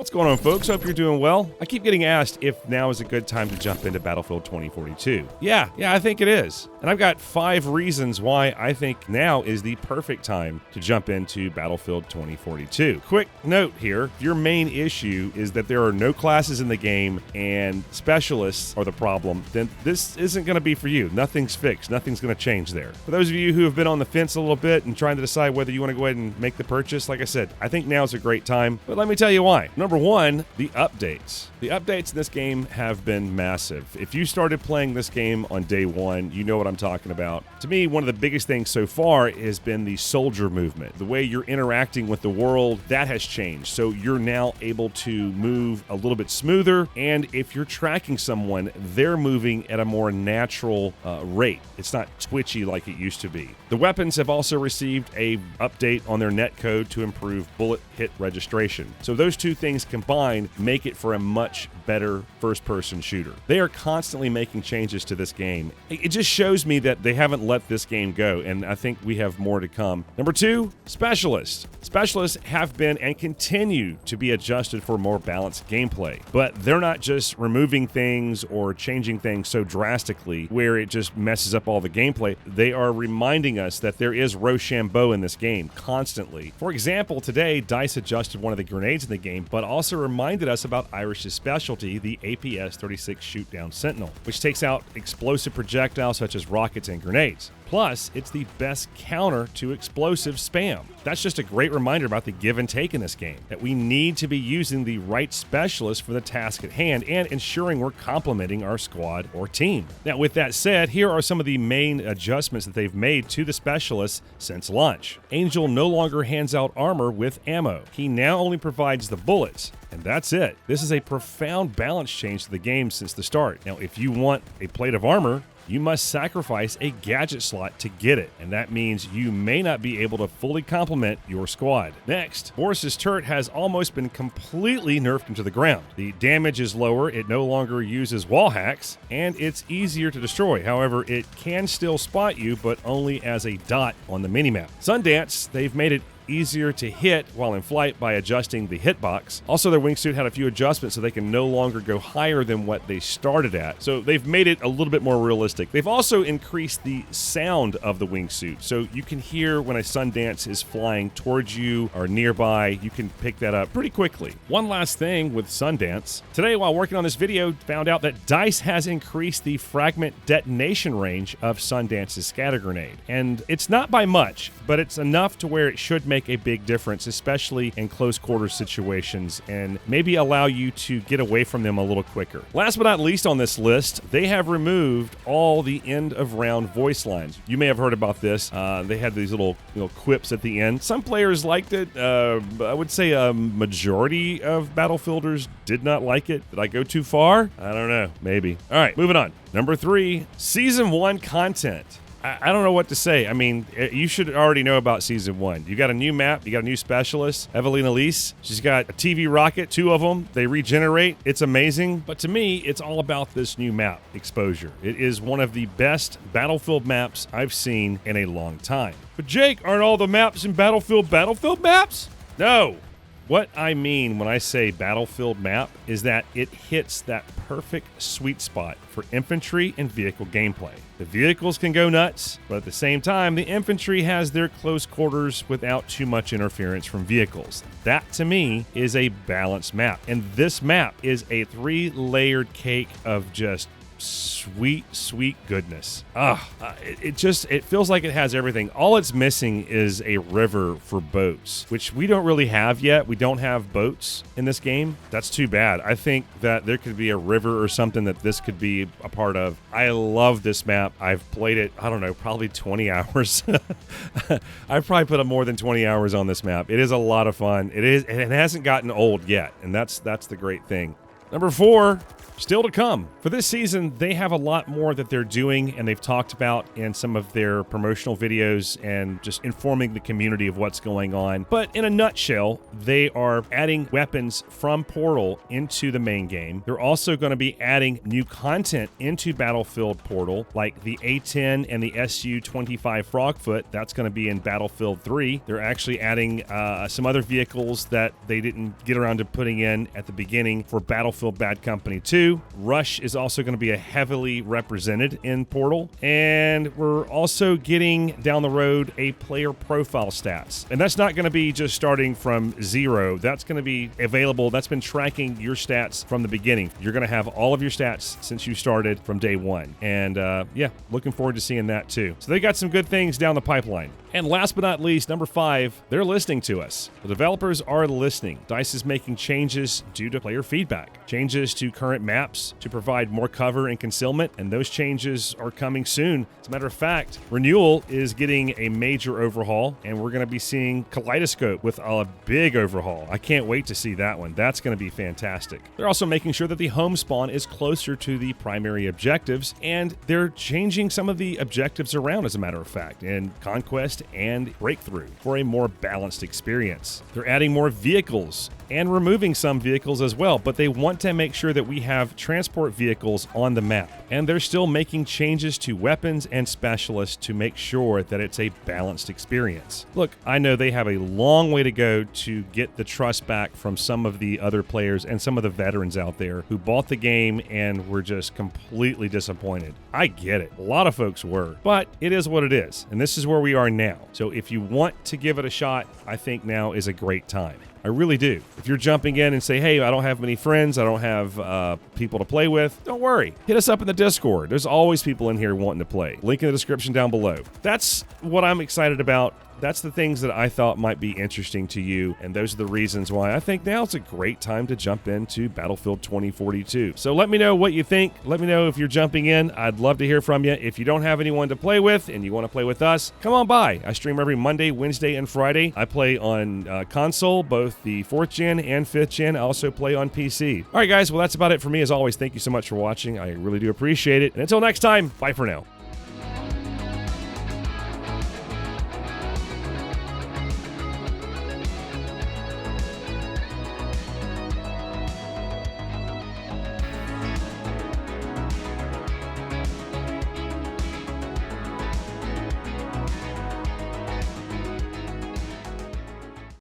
What's going on, folks? Hope you're doing well. I keep getting asked if now is a good time to jump into Battlefield 2042. Yeah, I think it is. And I've got 5 reasons why I think now is the perfect time to jump into Battlefield 2042. Quick note here, if your main issue is that there are no classes in the game and specialists are the problem, then this isn't going to be for you. Nothing's fixed. Nothing's going to change there. For those of you who have been on the fence a little bit and trying to decide whether you want to go ahead and make the purchase, like I said, I think now is a great time. But let me tell you why. Number 1, the updates. The updates in this game have been massive. If you started playing this game on day 1, you know what I'm talking about. To me, one of the biggest things so far has been the soldier movement. The way you're interacting with the world, that has changed. So you're now able to move a little bit smoother, and if you're tracking someone, they're moving at a more natural rate. It's not twitchy like it used to be. The weapons have also received a update on their netcode to improve bullet hit registration. So those two things combined make it for a much better first-person shooter. They are constantly making changes to this game. It just shows me that they haven't let this game go, and I think we have more to come. Number 2, specialists. Specialists have been and continue to be adjusted for more balanced gameplay, but they're not just removing things or changing things so drastically where it just messes up all the gameplay. They are reminding us that there is Rochambeau in this game constantly. For example, today, DICE adjusted one of the grenades in the game, but also reminded us about Irish's specialty, the APS-36 Shoot-Down Sentinel, which takes out explosive projectiles such as rockets and grenades. Plus, it's the best counter to explosive spam. That's just a great reminder about the give and take in this game, that we need to be using the right specialist for the task at hand and ensuring we're complementing our squad or team. Now, with that said, here are some of the main adjustments that they've made to the specialist since launch. Angel no longer hands out armor with ammo. He now only provides the bullets. And that's it. This is a profound balance change to the game since the start. Now, if you want a plate of armor, you must sacrifice a gadget slot to get it, and that means you may not be able to fully complement your squad. Next, Boris's turret has almost been completely nerfed into the ground. The damage is lower, it no longer uses wall hacks, and it's easier to destroy. However, it can still spot you, but only as a dot on the minimap. Sundance, they've made it easier to hit while in flight by adjusting the hitbox. Also, their wingsuit had a few adjustments so they can no longer go higher than what they started at. So they've made it a little bit more realistic. They've also increased the sound of the wingsuit. So you can hear when a Sundance is flying towards you or nearby, you can pick that up pretty quickly. One last thing with Sundance. Today, while working on this video, found out that DICE has increased the fragment detonation range of Sundance's scatter grenade. And it's not by much, but it's enough to where it should make a big difference, especially in close quarters situations, and maybe allow you to get away from them a little quicker. Last but not least on this list, they have removed all the end of round voice lines. You may have heard about this. They had these little quips at the end. Some players liked it. I would say a majority of Battlefielders did not like it. Did I go too far? I don't know. Maybe. All right, moving on. Number 3, Season 1 content. I don't know what to say. I mean, you should already know about Season 1. You got a new map. You got a new specialist, Evelyn Elise. She's got a TV rocket, 2 of them. They regenerate. It's amazing. But to me, it's all about this new map, Exposure. It is one of the best Battlefield maps I've seen in a long time. But Jake, aren't all the maps in Battlefield maps? No. What I mean when I say Battlefield map is that it hits that perfect sweet spot for infantry and vehicle gameplay. The vehicles can go nuts, but at the same time, the infantry has their close quarters without too much interference from vehicles. That, to me, is a balanced map. And this map is a 3-layered cake of just sweet goodness. It feels like it has everything. All it's missing is a river for boats, which we don't really have yet. We don't have boats in this game. That's too bad. I think that there could be a river or something that this could be a part of. I love this map. I've played it, I don't know, probably 20 hours. I've probably put up more than 20 hours on this map. It is a lot of fun. It hasn't gotten old yet, and that's the great thing. Number 4, still to come. For this season, they have a lot more that they're doing, and they've talked about in some of their promotional videos and just informing the community of what's going on. But in a nutshell, they are adding weapons from Portal into the main game. They're also going to be adding new content into Battlefield Portal, like the A-10 and the SU-25 Frogfoot. That's going to be in Battlefield 3. They're actually adding some other vehicles that they didn't get around to putting in at the beginning for Battlefield Bad Company 2. Rush is also going to be a heavily represented in Portal. And we're also getting down the road a player profile stats. And that's not going to be just starting from 0. That's going to be available. That's been tracking your stats from the beginning. You're going to have all of your stats since you started from day 1. And yeah, looking forward to seeing that too. So they got some good things down the pipeline. And last but not least, number 5, they're listening to us. The developers are listening. DICE is making changes due to player feedback, changes to current maps to provide more cover and concealment, and those changes are coming soon. As a matter of fact, Renewal is getting a major overhaul, and we're going to be seeing Kaleidoscope with a big overhaul. I can't wait to see that one. That's going to be fantastic. They're also making sure that the home spawn is closer to the primary objectives, and they're changing some of the objectives around, as a matter of fact, in Conquest and Breakthrough for a more balanced experience. They're adding more vehicles and removing some vehicles as well, but they want to make sure that we have transport vehicles on the map. And they're still making changes to weapons and specialists to make sure that it's a balanced experience. Look, I know they have a long way to go to get the trust back from some of the other players and some of the veterans out there who bought the game and were just completely disappointed. I get it. A lot of folks were, but it is what it is. And this is where we are now. So if you want to give it a shot, I think now is a great time. I really do. If you're jumping in and say, hey, I don't have many friends, I don't have people to play with, don't worry. Hit us up in the Discord. There's always people in here wanting to play. Link in the description down below. That's what I'm excited about. That's the things that I thought might be interesting to you, and those are the reasons why I think now's a great time to jump into Battlefield 2042. So let me know what you think. Let me know if you're jumping in. I'd love to hear from you. If you don't have anyone to play with and you want to play with us, come on by. I stream every Monday, Wednesday, and Friday. I play on console, both the 4th gen and 5th gen. I also play on PC. All right, guys, well, that's about it for me. As always, thank you so much for watching. I really do appreciate it. And until next time, bye for now.